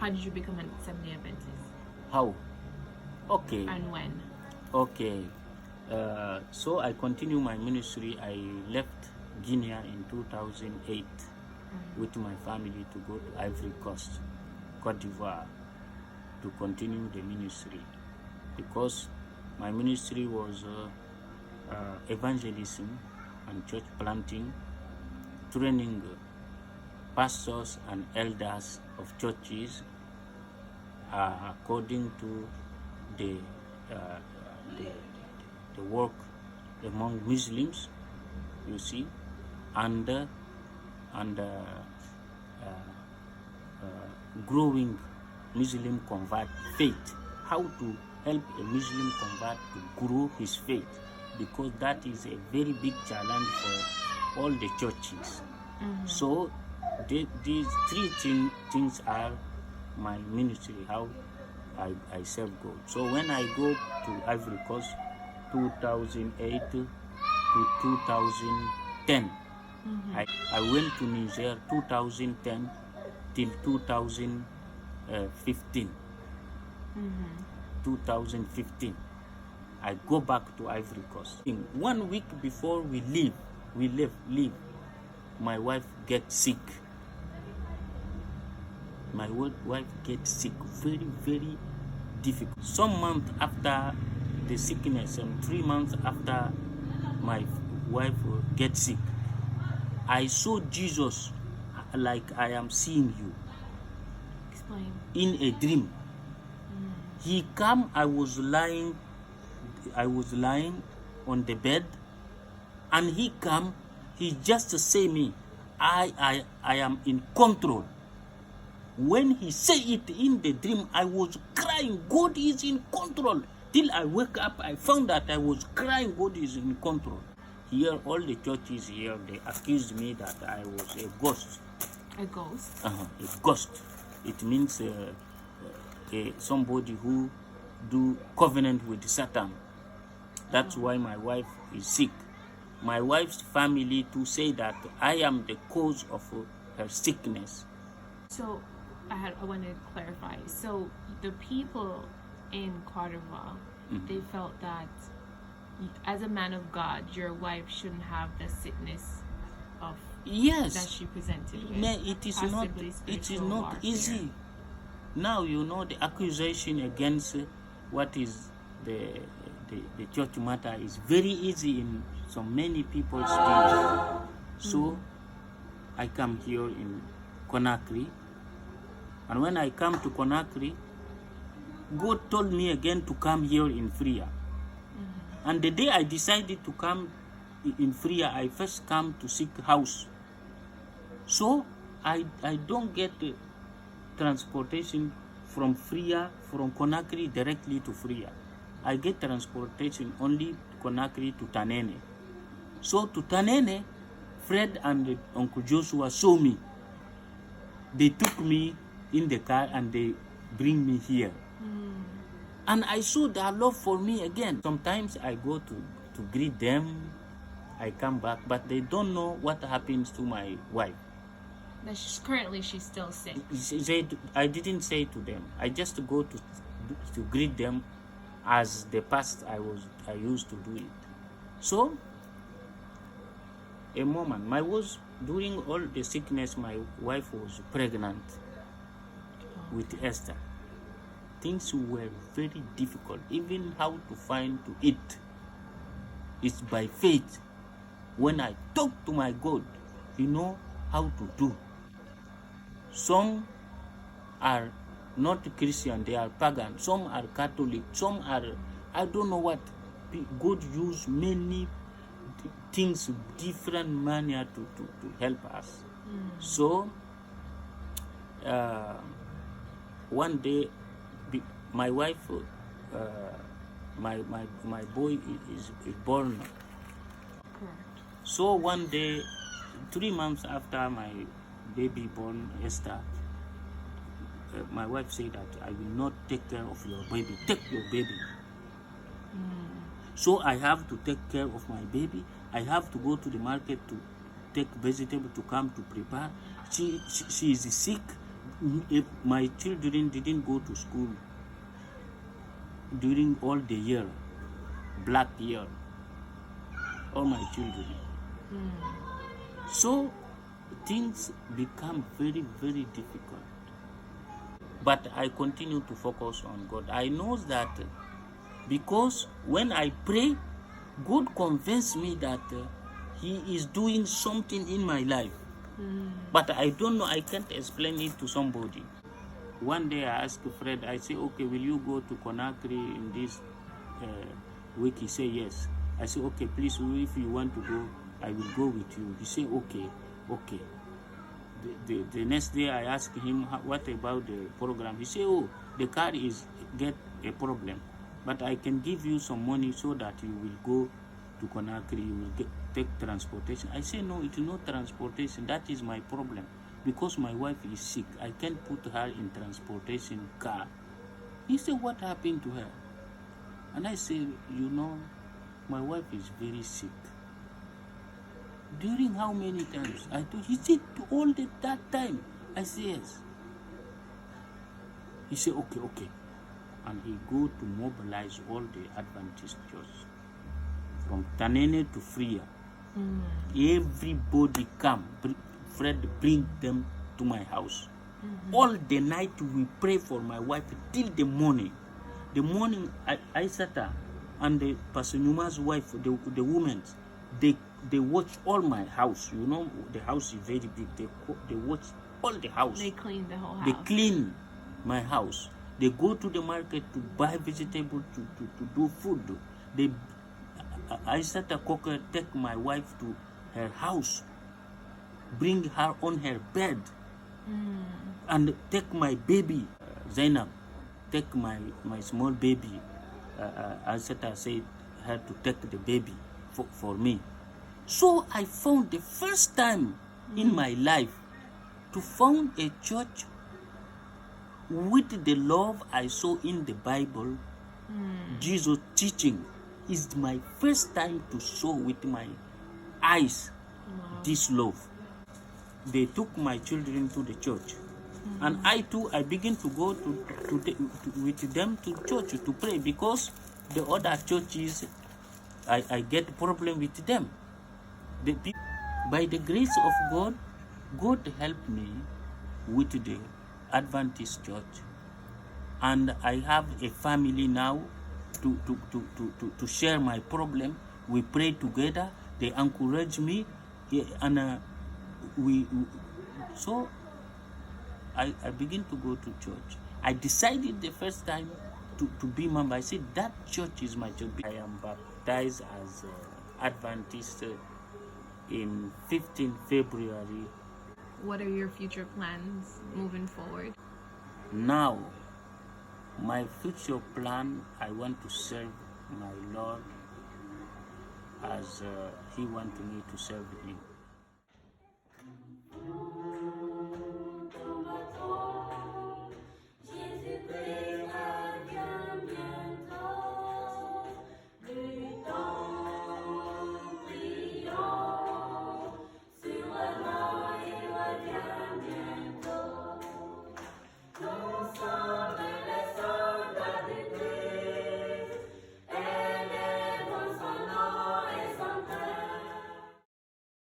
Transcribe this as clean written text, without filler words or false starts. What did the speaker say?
How did you become a Seventh-day Adventist? How? Okay. And when? Okay. So I continue my ministry. I left Guinea in 2008 with my family to go to Ivory Coast, Cote d'Ivoire, to continue the ministry, because my ministry was evangelism and church planting, training pastors and elders of churches according to the work among Muslims, you see, and growing Muslim convert faith. How to help a Muslim convert to grow his faith, because that is a very big challenge for all the churches. So these three things are my ministry, how I serve God. So when I go to Ivory Coast 2008 to 2010, I went to Niger 2010 till 2015. 2015, I go back to Ivory Coast. In 1 week before we leave, my wife gets sick. My wife gets sick, very, very difficult. Some months after the sickness, and 3 months after my wife gets sick, I saw Jesus like I am seeing you. Explain. In a dream. He come, I was lying on the bed, and he come, he just say me, I am in control. When he say it in the dream, I was crying, God is in control. Till I wake up, I found that I was crying, God is in control. Here, all the churches here, they accused me that I was a ghost. A ghost? A ghost. It means somebody who do covenant with Satan. That's why my wife is sick. My wife's family to say that I am the cause of her sickness. So I want to clarify. So the people in Cote d'Ivoire, they felt that as a man of God, your wife shouldn't have the sickness of that she presented with. It is not easy. Now you know the accusation against what is the church matter is very easy in so many people's things. So I come here in Conakry, and when I come to Conakry, God told me again to come here in Freya. And the day I decided to come in Freya, I first come to seek house. So I don't get transportation from Freya, from Conakry directly to Freya. I get transportation only Conakry to Tanene. So to Tanene, Fred and Uncle Joshua saw me. They took me in the car and they bring me here. And I saw their love for me again. Sometimes I go to greet them, I come back, but they don't know what happens to my wife. Currently she's still sick. I didn't say to them. I just go to greet them as the past I used to do it. So a moment, during all the sickness, my wife was pregnant with Esther. Things were very difficult, even how to find to eat. It's by faith. When I talk to my God, He know how to do. Some are not Christian, they are pagan. Some are Catholic. Some are, I don't know what. God use many things, different manner to help us. So, one day, my wife my boy is born. Correct. So one day, 3 months after my baby born, Esther, my wife said that I will not take care of your baby. Take your baby. So I have to take care of my baby. I have to go to the market to take vegetable to come to prepare. She is sick. If my children didn't go to school during all the year, black year, all my children. So things become very, very difficult. But I continue to focus on God. I know that because when I pray, God convinces me that He is doing something in my life. But I don't know, I can't explain it to somebody. One day I asked Fred, I say, okay, will you go to Conakry in this week? He said, yes. I said, okay, please, if you want to go, I will go with you. He said, okay. The next day I asked him, what about the program? He said, oh, the car is get a problem, but I can give you some money so that you will go to Conakry, you will take transportation. I say, no, it is not transportation. That is my problem, because my wife is sick. I can't put her in transportation car. He said, what happened to her? And I said, you know, my wife is very sick. During how many times? I told, he said, all that time. I said, yes. He said, okay. And he go to mobilize all the Adventist church from Tanene to Freya. Everybody come. Fred bring them to my house. All the night we pray for my wife till the morning. The morning, Aisata and the Pastor Numa's wife, the women, they watch all my house. You know, the house is very big. They watch all the house. They clean the whole house. They clean my house. They go to the market to buy vegetable to do food. Aisata Cocker take my wife to her house, bring her on her bed, and take my baby, Zainab, take my small baby. Aisata said her to take the baby for me. So I found the first time in my life to found a church with the love I saw in the Bible, Jesus teaching, is my first time to show with my eyes this love. They took my children to the church, and I too, I begin to go with them to church to pray, because the other churches, I get problem with them. By the grace of God, God helped me with the Adventist church, and I have a family now to share my problem. We pray together. They encourage me, and so I begin to go to church. I decided the first time to be member. I said that church is my church. I am baptized as Adventist in 15 February. What are your future plans moving forward? Now, my future plan, I want to serve my Lord as He wants me to serve Him.